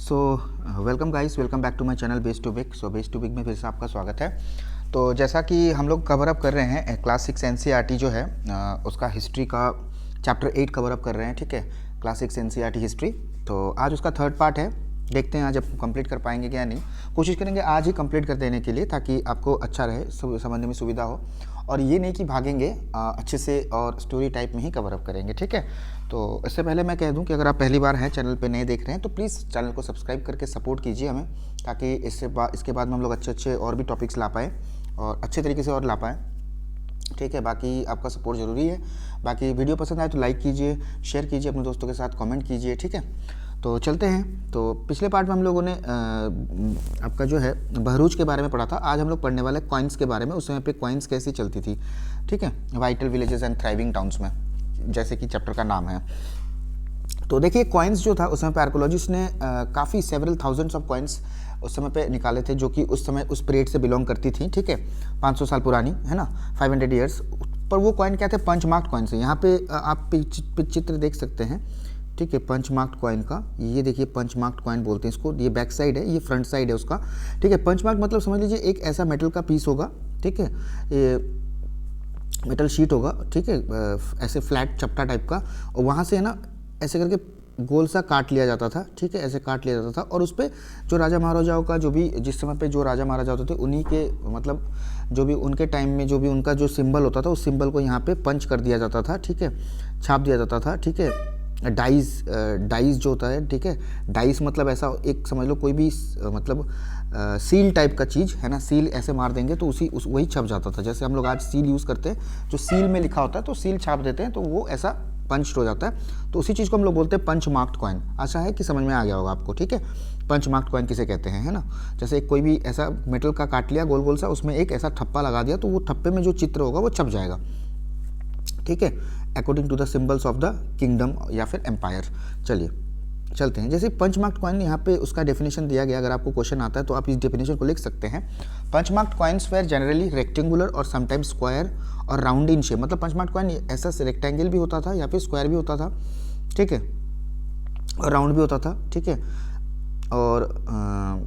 So welcome guys, welcome back to my channel base to big. So base to big में फिर से आपका स्वागत है। तो जैसा कि हम लोग कवर अप कर रहे हैं क्लास 6 एनसीईआरटी जो है उसका हिस्ट्री का चैप्टर 8 कवर अप कर रहे हैं। ठीक है, क्लास 6 एनसीईआरटी हिस्ट्री। तो आज उसका थर्ड पार्ट है। देखते हैं आज आप कंप्लीट कर पाएंगे क्या नहीं। कोशिश करेंगे आज ही कंप्लीट कर देने के लिए, ताकि आपको अच्छा रहे, समझने में सुविधा हो। और ये नहीं कि भागेंगे, अच्छे से और स्टोरी टाइप में ही कवर अप करेंगे। ठीक है, तो इससे पहले मैं कह दूं कि अगर आप पहली बार हैं, चैनल पे नए देख रहे हैं, तो प्लीज़ चैनल को सब्सक्राइब करके सपोर्ट कीजिए हमें, ताकि इसके बाद में हम लोग अच्छे अच्छे और भी टॉपिक्स ला पाएँ और अच्छे तरीके से और ला पाएँ। ठीक है, बाकी आपका सपोर्ट ज़रूरी है। बाकी वीडियो पसंद आए तो लाइक कीजिए, शेयर कीजिए अपने दोस्तों के साथ, कमेंट कीजिए। ठीक है, तो चलते हैं। तो पिछले पार्ट में हम लोगों ने आपका जो है बहरूच के बारे में पढ़ा था। आज हम लोग पढ़ने वाले कॉइन्स के बारे में, उस समय पे कॉइन्स कैसी चलती थी। ठीक है, vital villages and thriving towns में, जैसे कि चैप्टर का नाम है। तो देखिए, कॉइन्स जो था उस समय पे आर्कोलॉजिस्ट ने काफ़ी सेवरल थाउजेंड्स ऑफ कॉइन्स उस समय पे निकाले थे, जो कि उस समय उस पीरियड से बिलोंग करती थी। ठीक है, 500 साल पुरानी, है ना, 500 ईयर्स। पर वो कॉइन क्या थे? पंच मार्क्ड कॉइन्स है। यहाँ पे आप चित्र देख सकते हैं। ठीक है, पंच मार्क्ड कॉइन का, ये देखिए पंच मार्क्ड कॉइन बोलते हैं इसको। ये बैक साइड है, ये फ्रंट साइड है उसका। ठीक है, पंच मार्क मतलब समझ लीजिए एक ऐसा मेटल का पीस होगा। ठीक है, ये मेटल शीट होगा। ठीक है, ऐसे फ्लैट चपटा टाइप का, और वहाँ से है ना ऐसे करके गोल सा काट लिया जाता था। ठीक है, ऐसे काट लिया जाता था, और उस पर जो राजा महाराजाओं का जो भी, जिस समय पे जो राजा महाराजा होते थे, उन्हीं के मतलब जो भी उनके टाइम में जो भी उनका जो सिंबल होता था, उस सिंबल को यहाँ पे पंच कर दिया जाता था। ठीक है, छाप दिया जाता था। ठीक है, डाइस जो होता है, ठीक है, डाइस मतलब ऐसा एक समझ लो कोई भी मतलब सील टाइप का चीज़ है ना, सील ऐसे मार देंगे तो वही छप जाता था। जैसे हम लोग आज सील यूज़ करते हैं, जो सील में लिखा होता है तो सील छाप देते हैं, तो वो ऐसा पंच हो जाता है। तो उसी चीज़ को हम लोग बोलते हैं पंच मार्क्ड कॉइन। आशा है कि समझ में आ गया होगा आपको। ठीक है, पंच मार्क्ड कॉइन किसे कहते हैं, है ना। जैसे कोई भी ऐसा मेटल का काट लिया गोल गोल सा, उसमें एक ऐसा ठप्पा लगा दिया, तो वो ठप्पे में जो चित्र होगा वो छप जाएगा। ठीक है, according to the symbols of the kingdom या फिर एम्पायर। चलिए चलते हैं। जैसे पंच मार्क्ड कॉइन, यहाँ पे उसका डेफिनेशन दिया गया। अगर आपको क्वेश्चन आता है तो आप इस डेफिनेशन को लिख सकते हैं। Punch marked coins were generally rectangular और समटाइम्स स्क्वायर और राउंड इन शेप। मतलब पंच मार्क्ड कॉइन ऐसा रेक्टेंगल भी होता था या फिर स्क्वायर भी होता था। ठीक है, और राउंड भी होता था। ठीक है, और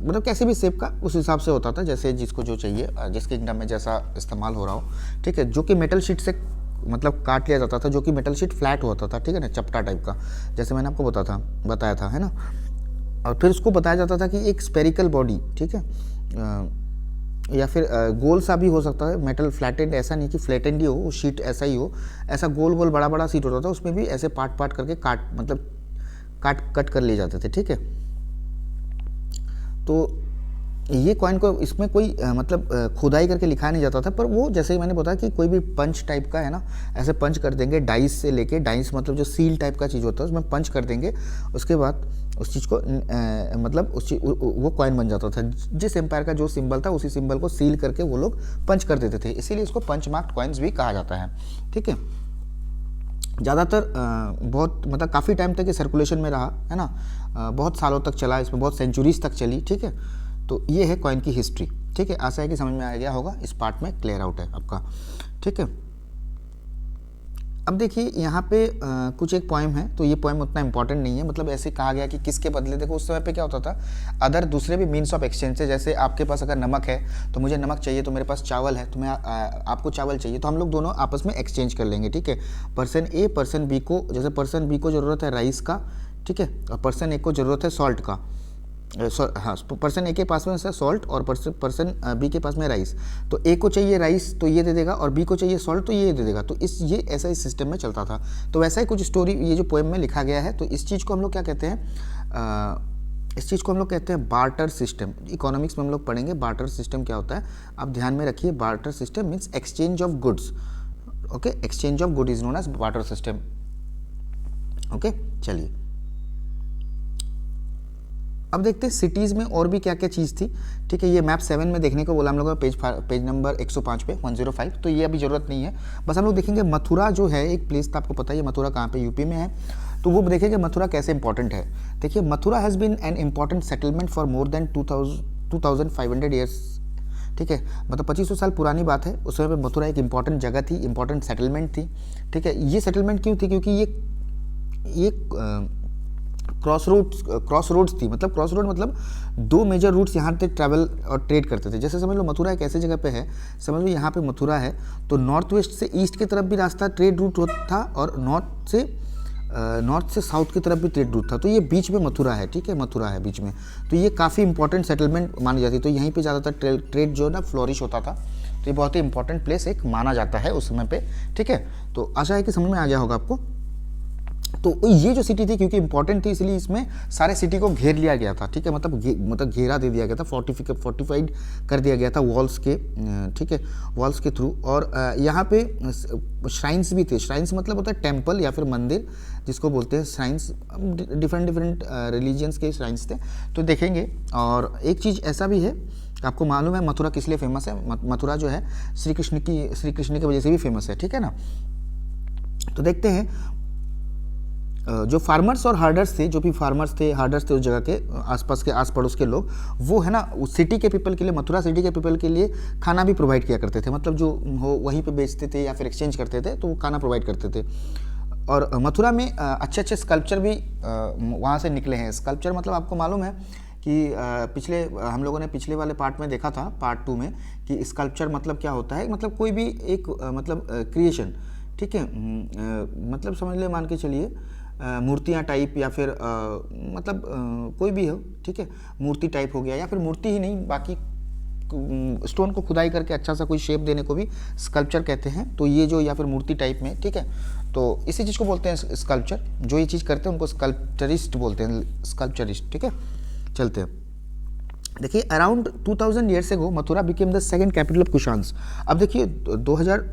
मतलब कैसे भी शेप का उस हिसाब से होता था, जैसे जिसको जो चाहिए, जिस किंगडम में जैसा इस्तेमाल हो रहा हो। ठीक है, जो कि मेटल शीट से मतलब काट लिया जाता था, जो कि मेटल शीट फ्लैट होता था। ठीक है ना, चपटा टाइप का, जैसे मैंने आपको बताया था, है ना। और फिर उसको बताया जाता था कि एक स्पेरिकल बॉडी, ठीक है, या फिर गोल सा भी हो सकता है। मेटल फ्लैटेंड, ऐसा नहीं कि फ्लैटेंड ही हो, शीट ऐसा ही हो, ऐसा गोल गोल बड़ा बड़ा शीट होता था, उसमें भी ऐसे पार्ट पार्ट करके कट कर लिए जाते थे। ठीक है, तो ये कॉइन को इसमें कोई मतलब खुदाई करके लिखा नहीं जाता था, पर वो जैसे ही मैंने बताया कि कोई भी पंच टाइप का है ना, ऐसे पंच कर देंगे डाइस से लेके, डाइस मतलब जो सील टाइप का चीज़ होता है, उसमें पंच कर देंगे। उसके बाद उस चीज़ को मतलब वो कॉइन बन जाता था। जिस एम्पायर का जो सिंबल था, उसी सिंबल को सील करके वो लोग पंच कर देते थे, इसीलिए इसको पंच मार्क्ड कॉइन्स भी कहा जाता है। ठीक है, ज़्यादातर बहुत मतलब काफ़ी टाइम तक ये सर्कुलेशन में रहा, है ना, बहुत सालों तक चला, इसमें बहुत सेंचुरीज तक चली। ठीक है, तो ये है कॉइन की हिस्ट्री। ठीक है, आशा है कि समझ में आ गया होगा, इस पार्ट में क्लियर आउट है आपका। ठीक है, अब देखिए यहाँ पे कुछ एक पोएम है, तो ये पोएम उतना इंपॉर्टेंट नहीं है। मतलब ऐसे कहा गया कि किसके बदले, देखो उस समय पे क्या होता था, अदर दूसरे भी मीन्स ऑफ एक्सचेंज है। जैसे आपके पास अगर नमक है तो मुझे नमक चाहिए, तो मेरे पास चावल है तो मैं आपको चावल चाहिए, तो हम लोग दोनों आपस में एक्सचेंज कर लेंगे। ठीक है, पर्सन ए पर्सन बी को, जैसे पर्सन बी को ज़रूरत है राइस का, ठीक है, और पर्सन ए को ज़रूरत है सॉल्ट का। हाँ, पर्सन ए के पास में सॉल्ट और पर्सन बी के पास में राइस, तो ए को चाहिए राइस तो ये दे देगा, और बी को चाहिए सॉल्ट तो ये दे देगा। तो ये ऐसा ही सिस्टम में चलता था। तो वैसा ही कुछ स्टोरी ये जो पोएम में लिखा गया है। तो इस चीज़ को हम लोग क्या कहते हैं, इस चीज़ को हम लोग कहते हैं बार्टर सिस्टम। इकोनॉमिक्स में हम लोग पढ़ेंगे बार्टर सिस्टम क्या होता है, आप ध्यान में रखिए। Barter system means exchange of goods. Okay, exchange of good is known as barter system. Okay, चलिए अब देखते हैं सिटीज़ में और भी क्या क्या चीज़ थी। ठीक है, ये मैप 7 में देखने को बोला हम लोगों को, पेज नंबर 105 पे 105। तो ये अभी ज़रूरत नहीं है, बस हम लोग देखेंगे मथुरा जो है एक प्लेस था, आपको पता है मथुरा कहाँ पे, यूपी में है। तो वो देखेंगे मथुरा कैसे इंपॉर्टेंट है। देखिए, Mathura has been an important settlement for more than 2500 years. ठीक है, मतलब 2500 साल पुरानी बात है। उस समय पर मथुरा एक इंपॉर्टेंट जगह थी, इंपॉर्टेंट सेटलमेंट थी। ठीक है, ये सेटलमेंट क्यों थी, क्योंकि ये क्रॉस रोड्स थी। मतलब क्रॉस रोड मतलब दो मेजर रूट्स यहाँ पे ट्रैवल और ट्रेड करते थे। जैसे समझ लो मथुरा एक ऐसे जगह पे है, समझ लो यहाँ पे मथुरा है, तो नॉर्थ वेस्ट से ईस्ट की तरफ भी रास्ता ट्रेड रूट था और नॉर्थ से साउथ की तरफ भी ट्रेड रूट था। तो ये बीच में मथुरा है, ठीक है, मथुरा है बीच में। तो ये काफ़ी इंपॉर्टेंट सेटलमेंट मानी जाती है। तो यहीं पे ज़्यादातर ट्रेड जो है ना फ्लोरिश होता था। तो ये बहुत ही इंपॉर्टेंट प्लेस एक माना जाता है उस समय पे, ठीक है। तो आशा है कि समझ में आ गया होगा आपको। तो ये जो सिटी थी क्योंकि इंपॉर्टेंट थी इसलिए इसमें सारे सिटी को घेर लिया गया था, ठीक है, मतलब घेरा दे दिया गया था, फोर्टिफाइड कर दिया गया था वॉल्स के, ठीक है, वॉल्स के थ्रू। और यहाँ पे श्राइन्स भी थे। श्राइन्स मतलब होता है टेम्पल या फिर मंदिर, जिसको बोलते हैं श्राइन्स। डिफरेंट रिलीजियंस के श्राइन्स थे, तो देखेंगे। और एक चीज़ ऐसा भी है, आपको मालूम है मथुरा किस लिए फेमस है? मथुरा जो है श्री कृष्ण की वजह से भी फेमस है, ठीक है ना। तो देखते हैं जो फार्मर्स और हार्डर्स थे, जो भी फार्मर्स थे, हार्डर्स थे उस जगह के आसपास के आस पड़ोस के लोग, वो है ना उस सिटी के पीपल के लिए, मथुरा सिटी के पीपल के लिए खाना भी प्रोवाइड किया करते थे। मतलब जो हो वहीं पे बेचते थे या फिर एक्सचेंज करते थे, तो वो खाना प्रोवाइड करते थे। और मथुरा में अच्छे अच्छे स्कल्पचर भी वहाँ से निकले हैं। स्कल्पचर मतलब आपको मालूम है कि हम लोगों ने पिछले वाले पार्ट में देखा था, पार्ट 2 में, कि स्कल्पचर मतलब क्या होता है। मतलब कोई भी एक मतलब क्रिएशन, ठीक है, मतलब समझ ले, मान के चलिए मूर्तियाँ टाइप या फिर मतलब कोई भी हो, ठीक है, मूर्ति टाइप हो गया, या फिर मूर्ति ही नहीं, बाकी स्टोन को खुदाई करके अच्छा सा कोई शेप देने को भी स्कल्पचर कहते हैं। तो ये जो या फिर मूर्ति टाइप में, ठीक है, तो इसी चीज़ को बोलते हैं स्कल्पचर। जो ये चीज़ करते हैं उनको स्कल्पचरिस्ट बोलते हैं, स्कल्पचरिस्ट, ठीक है। चलते हैं, देखिए around 2000 years ago Mathura became the second capital of Kushans. अब देखिए 2000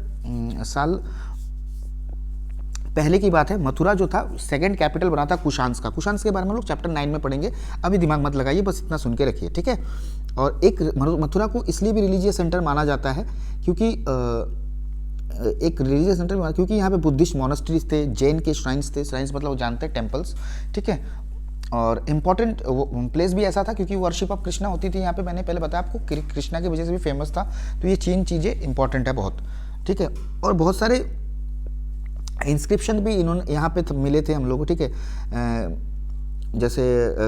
साल पहले की बात है, मथुरा जो था सेकंड कैपिटल बना था कुशान्स का। कुशान्स के बारे में हम लोग चैप्टर 9 में पढ़ेंगे, अभी दिमाग मत लगाइए, बस इतना सुन के रखिए, ठीक है। और एक मथुरा को इसलिए भी रिलीजियस सेंटर माना जाता है क्योंकि एक रिलीजियस सेंटर, क्योंकि यहाँ पे बुद्धिस्ट मोनेस्ट्रीज थे, जैन के श्राइन्स थे। श्राइन्स मतलब वो जानते हैं टेम्पल्स, ठीक है। और इम्पॉर्टेंट प्लेस भी ऐसा था क्योंकि वर्शिप ऑफ कृष्णा होती थी यहाँ पे। मैंने पहले बताया आपको, कृष्णा की वजह से भी फेमस था। तो ये 3 चीज़ें इंपॉर्टेंट है बहुत, ठीक है। और बहुत सारे इंस्क्रिप्शन भी इन्होंने यहाँ पे मिले थे हम लोग को, ठीक है। जैसे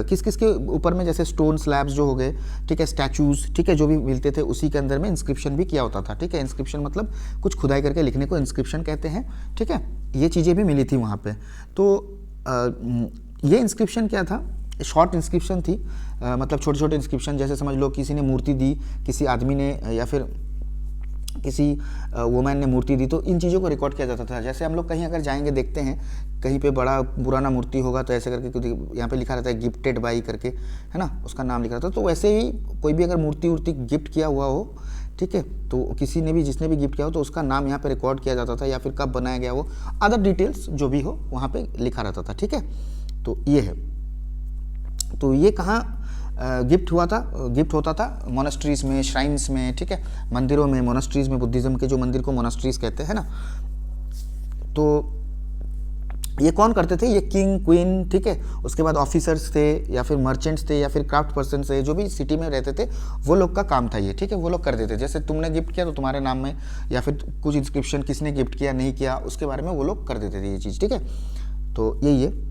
किस किस के ऊपर में, जैसे स्टोन स्लैब्स जो हो गए, ठीक है, स्टैचूज, ठीक है, जो भी मिलते थे उसी के अंदर में इंस्क्रिप्शन भी किया होता था, ठीक है। इंस्क्रिप्शन मतलब कुछ खुदाई करके लिखने को इंस्क्रिप्शन कहते हैं, ठीक है। ये चीज़ें भी मिली थी वहाँ पे। तो ये इंस्क्रिप्शन क्या था? शॉर्ट इंस्क्रिप्शन थी, मतलब छोटे छोटे इंस्क्रिप्शन। जैसे समझ लो किसी ने मूर्ति दी, किसी आदमी ने या फिर किसी वुमेन ने मूर्ति दी, तो इन चीज़ों को रिकॉर्ड किया जाता था। जैसे हम लोग कहीं अगर जाएंगे, देखते हैं कहीं पे बड़ा पुराना मूर्ति होगा तो ऐसे करके यहाँ पे लिखा रहता है गिफ्टेड बाई करके, है ना, उसका नाम लिखा रहता है। तो वैसे ही कोई भी अगर मूर्ति गिफ्ट किया हुआ हो, ठीक है, तो किसी ने भी, जिसने भी गिफ्ट किया हो, तो उसका नाम यहाँ पे रिकॉर्ड किया जाता था, या फिर कब बनाया गया वो, अदर डिटेल्स जो भी हो वहाँ पे लिखा रहता था, ठीक है। तो ये है। तो ये कहाँ गिफ्ट होता था? मोनेस्ट्रीज में, श्राइन्स में, ठीक है, मंदिरों में, मोनेस्ट्रीज में, बुद्धिज्म के जो मंदिर को मोनेस्ट्रीज कहते हैं ना। तो ये कौन करते थे? ये किंग, क्वीन, ठीक है, उसके बाद ऑफिसर्स थे या फिर मर्चेंट्स थे या फिर क्राफ्ट पर्सन थे, जो भी सिटी में रहते थे वो लोग का काम था ये, ठीक है। वो लोग कर देते। जैसे तुमने गिफ्ट किया तो तुम्हारे नाम में, या फिर कुछ इंस्क्रिप्शन किसने गिफ्ट किया नहीं किया उसके बारे में वो लोग कर देते थे ये चीज़, ठीक है। तो यही है।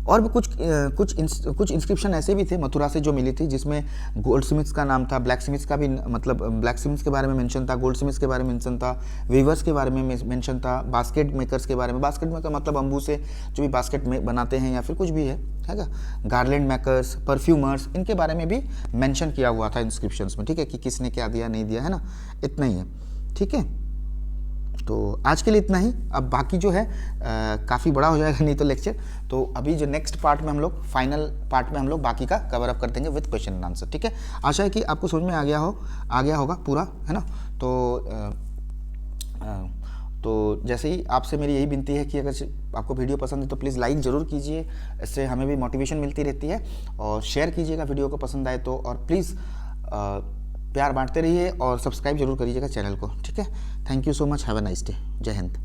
और भी कुछ इंस्क्रिप्शन ऐसे भी थे मथुरा से जो मिली थी, जिसमें गोल्ड स्मिथ्स का नाम था, ब्लैक स्मिथ्स का भी, मतलब ब्लैक स्मिथ्स के बारे में मेंशन था, गोल्ड स्मिथ्स के बारे में मेंशन था, वीवर्स के बारे में मेंशन था, बास्केट मेकर्स के बारे में। बास्केट मेकर मतलब बम्बू से जो भी बास्केट में बनाते हैं या फिर कुछ भी है ना, गार्लैंड मेकर्स, परफ्यूमर्स, इनके बारे में भी मेंशन किया हुआ था इंस्क्रिप्शंस में, ठीक है, कि किसने क्या दिया नहीं दिया, है ना। इतना ही है, ठीक है। तो आज के लिए इतना ही। अब बाकी जो है काफ़ी बड़ा हो जाएगा नहीं तो लेक्चर। तो अभी जो नेक्स्ट पार्ट में हम लोग, फाइनल पार्ट में हम लोग बाकी का कवर अप कर देंगे विद क्वेश्चन एंड आंसर, ठीक है। आशा है कि आपको समझ में आ गया होगा पूरा, है ना। तो जैसे ही आपसे मेरी यही विनती है कि अगर आपको वीडियो पसंद है तो प्लीज़ लाइक ज़रूर कीजिए, इससे हमें भी मोटिवेशन मिलती रहती है। और शेयर कीजिएगा वीडियो को पसंद आए तो, और प्लीज़ प्यार बांटते रहिए और सब्सक्राइब जरूर करिएगा चैनल को, ठीक है। Thank you so much, have a nice day, जय हिंद।